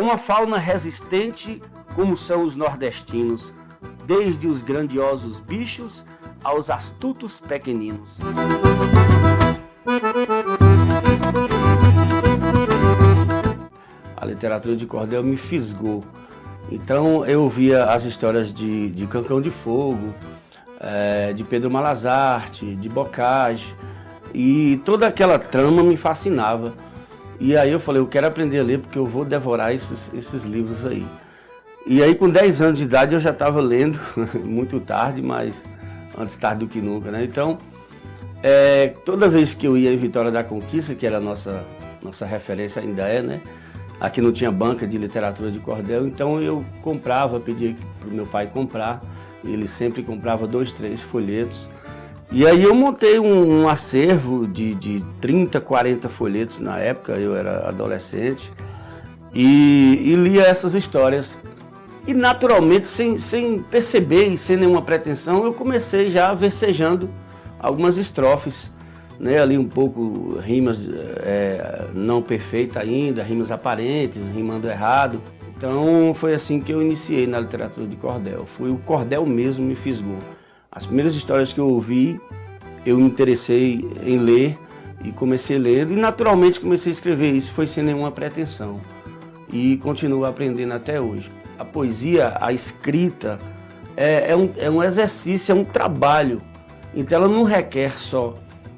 uma fauna resistente como são os nordestinos, desde os grandiosos bichos aos astutos pequeninos. A literatura de cordel me fisgou. Então eu via as histórias de Cancão de Fogo, de Pedro Malazarte, de Bocage, e toda aquela trama me fascinava. E aí eu falei, eu quero aprender a ler porque eu vou devorar esses livros aí. E aí com 10 anos de idade eu já estava lendo, muito tarde, mas antes tarde do que nunca, né? Então, toda vez que eu ia em Vitória da Conquista, que era a nossa referência, ainda é, né? Aqui não tinha banca de literatura de cordel, então eu comprava, pedia para o meu pai comprar, ele sempre comprava 2, 3 folhetos. E aí eu montei um acervo de 30, 40 folhetos na época, eu era adolescente, e lia essas histórias. E naturalmente, sem perceber e sem nenhuma pretensão, eu comecei já versejando algumas estrofes, né, ali um pouco rimas não perfeitas ainda, rimas aparentes, rimando errado. Então foi assim que eu iniciei na literatura de cordel. Foi o cordel mesmo me fisgou. As primeiras histórias que eu ouvi, eu me interessei em ler e comecei lendo e naturalmente comecei a escrever. Isso foi sem nenhuma pretensão e continuo aprendendo até hoje. A poesia, a escrita, é um exercício, é um trabalho. Então ela não requer só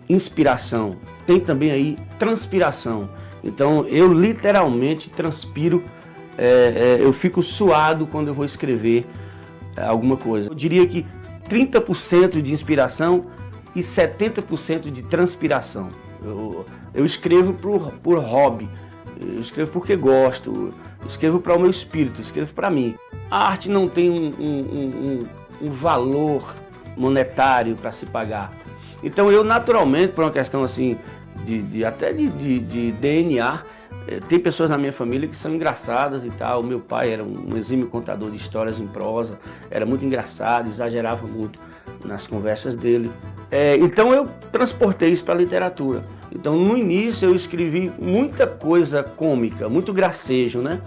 inspiração, tem também aí transpiração. Então eu literalmente transpiro, eu fico suado quando eu vou escrever alguma coisa. Eu diria que 30% de inspiração e 70% de transpiração. Eu escrevo por hobby, eu escrevo porque gosto, eu escrevo para o meu espírito, eu escrevo para mim. A arte não tem um valor monetário para se pagar. Então eu naturalmente, por uma questão assim, até de DNA, tem pessoas na minha família que são engraçadas e tal. Meu pai era um exímio contador de histórias em prosa, era muito engraçado, exagerava muito nas conversas dele. Então eu transportei isso para a literatura. Então no início eu escrevi muita coisa cômica, muito gracejo, né?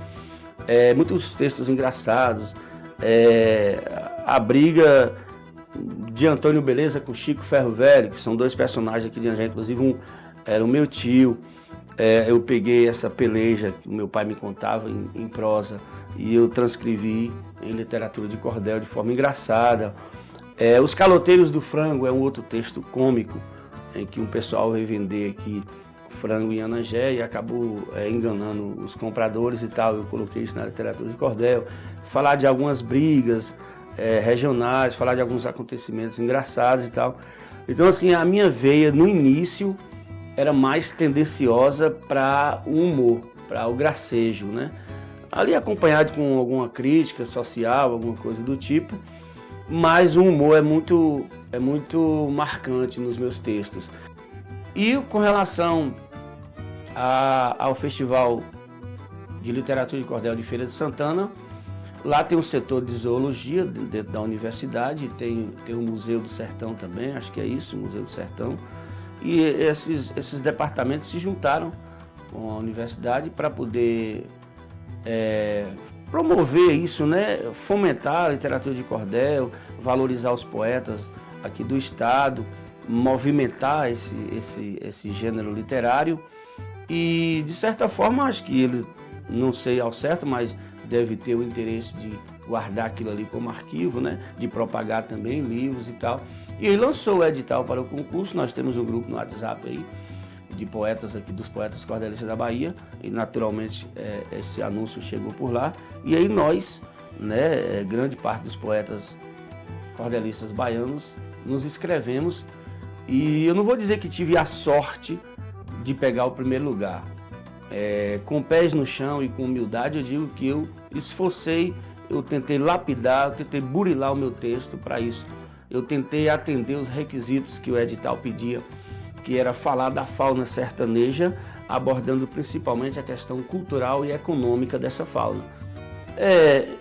Muitos textos engraçados, a briga de Antônio Beleza com Chico Ferro Velho, que são 2 personagens aqui de Anjé, inclusive um era o meu tio. Eu peguei essa peleja que o meu pai me contava em prosa e eu transcrevi em literatura de cordel de forma engraçada. Os Caloteiros do Frango é um outro texto cômico em que um pessoal veio vender aqui frango em Anangé e acabou enganando os compradores e tal. Eu coloquei isso na literatura de cordel. Falar de algumas brigas regionais, falar de alguns acontecimentos engraçados e tal. Então assim, a minha veia no início era mais tendenciosa para o humor, para o gracejo, né? Ali acompanhado com alguma crítica social, alguma coisa do tipo, mas o humor é muito marcante nos meus textos. E com relação ao Festival de Literatura de Cordel de Feira de Santana, lá tem um setor de zoologia dentro da universidade, tem o Museu do Sertão também, acho que é isso, o Museu do Sertão. E esses departamentos se juntaram com a universidade para poder promover isso, né? Fomentar a literatura de cordel, valorizar os poetas aqui do estado, movimentar esse gênero literário. E de certa forma acho que ele, não sei ao certo, mas deve ter o interesse de guardar aquilo ali como arquivo, né? De propagar também livros e tal. E ele lançou o edital para o concurso. Nós temos um grupo no WhatsApp aí de poetas aqui, dos poetas cordelistas da Bahia, e naturalmente esse anúncio chegou por lá. E aí nós, né, grande parte dos poetas cordelistas baianos, nos inscrevemos. E eu não vou dizer que tive a sorte de pegar o primeiro lugar. Com pés no chão e com humildade, eu digo que eu esforcei, eu tentei lapidar, eu tentei burilar o meu texto para isso. Eu tentei atender os requisitos que o edital pedia, que era falar da fauna sertaneja, abordando principalmente a questão cultural e econômica dessa fauna.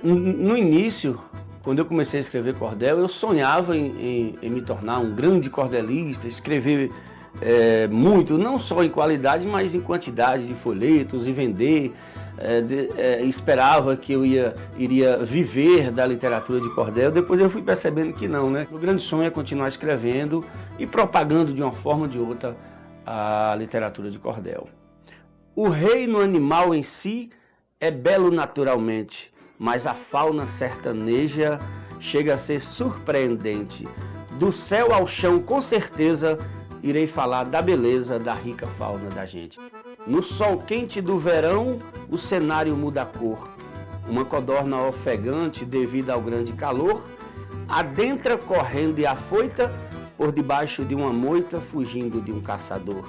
No início, quando eu comecei a escrever cordel, eu sonhava em me tornar um grande cordelista, escrever muito, não só em qualidade, mas em quantidade de folhetos e vender. esperava que eu iria viver da literatura de cordel. Depois eu fui percebendo que não, né? O grande sonho é continuar escrevendo e propagando de uma forma ou de outra a literatura de cordel. O reino animal em si é belo naturalmente, mas a fauna sertaneja chega a ser surpreendente. Do céu ao chão, com certeza, irei falar da beleza da rica fauna da gente. No sol quente do verão, o cenário muda a cor. Uma codorna ofegante devido ao grande calor, adentra correndo e afoita por debaixo de uma moita, fugindo de um caçador.